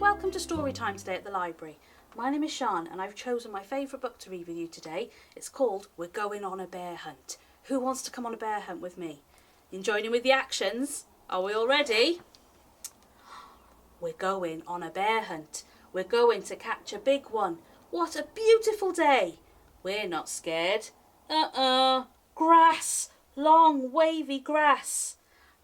Welcome to Story Time today at the library. My name is Sian and I've chosen my favourite book to read with you today. It's called We're Going on a Bear Hunt. Who wants to come on a bear hunt with me? In joining with the actions? Are we all ready? We're going on a bear hunt. We're going to catch a big one. What a beautiful day. We're not scared. Grass. Long wavy grass.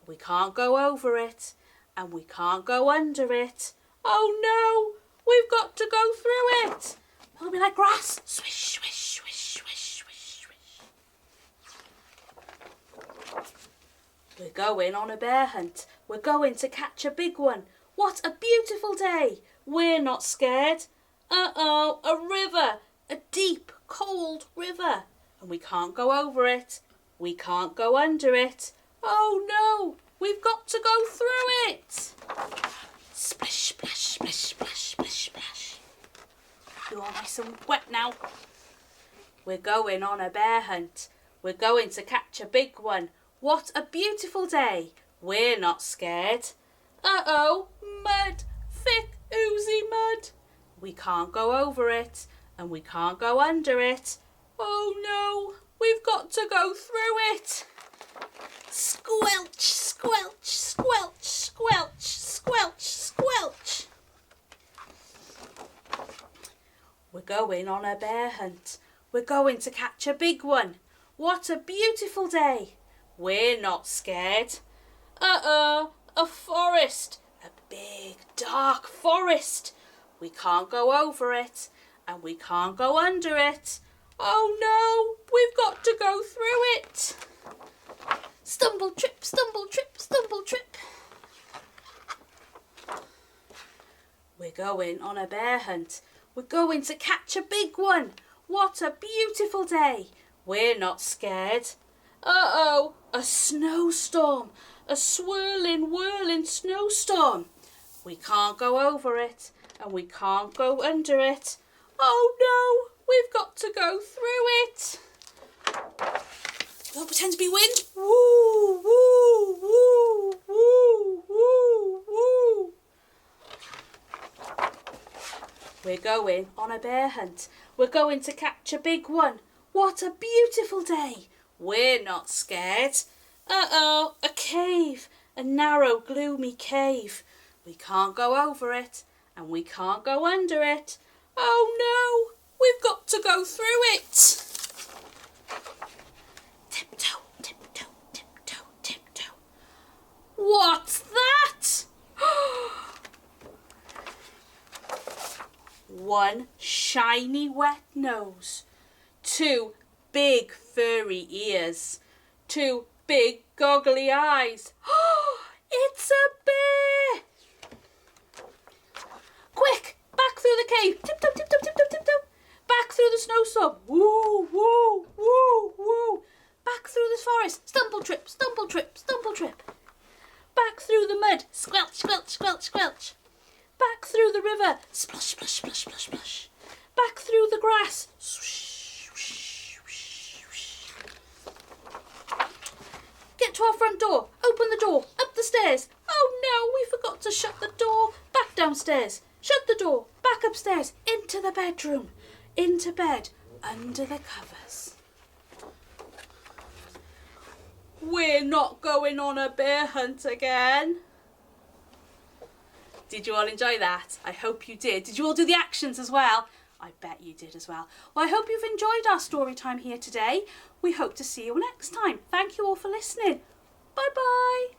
We can't go over it and we can't go under it. Oh no, we've got to go through it. It'll be like grass. Swish, swish, swish, swish, swish, swish. We're going on a bear hunt. We're going to catch a big one. What a beautiful day. We're not scared. A river. A deep, cold river. And we can't go over it. We can't go under it. Oh no, we've got to go through it. Splish, splash, splish, splash, splish, splash. You're all nice and wet now. We're going on a bear hunt. We're going to catch a big one. What a beautiful day. We're not scared. Mud. Thick, oozy mud. We can't go over it and we can't go under it. Oh no, we've got to go through it. Squelch, squelch, squelch, squelch, squelch, squelch. We're going on a bear hunt. We're going to catch a big one. What a beautiful day. We're not scared. A forest. A big, dark forest. We can't go over it and we can't go under it. Oh no, we've got to go through it. Stumble, trip, stumble, trip, stumble, trip. We're going on a bear hunt. We're going to catch a big one. What a beautiful day. We're not scared. A snowstorm. A swirling, whirling snowstorm. We can't go over it and we can't go under it. Oh no, we've got to go through it. Don't pretend to be wind. Woo, woo, woo, woo, woo, woo. We're going on a bear hunt. We're going to catch a big one. What a beautiful day. We're not scared. A cave. A narrow, gloomy cave. We can't go over it and we can't go under it. Oh no, we've got to go through it. Tiptoe, tiptoe, tiptoe, tiptoe. What's that? One shiny wet nose. Two big furry ears. Two big goggly eyes. It's a bear! Quick, back through the cave. Tiptoe, tiptoe, tiptoe, tiptoe. Back through the snowstorm. Woo, woo, woo, woo. Back through the forest. Stumble, trip, stumble, trip, stumble, trip. Back through the mud. Squelch, squelch, squelch, squelch. Back through the river. Splosh, splash, splash, splash, splash. Back through the grass. Swish, swish, swish, swish. Get to our front door. Open the door. Up the stairs. Oh no, we forgot to shut the door. Back downstairs. Shut the door. Back upstairs. Into the bedroom. Into bed. Under the covers. We're not going on a bear hunt again. Did you all enjoy that? I hope you did. Did you all do the actions as well? I bet you did as well. Well, I hope you've enjoyed our story time here today. We hope to see you next time. Thank you all for listening. Bye-bye.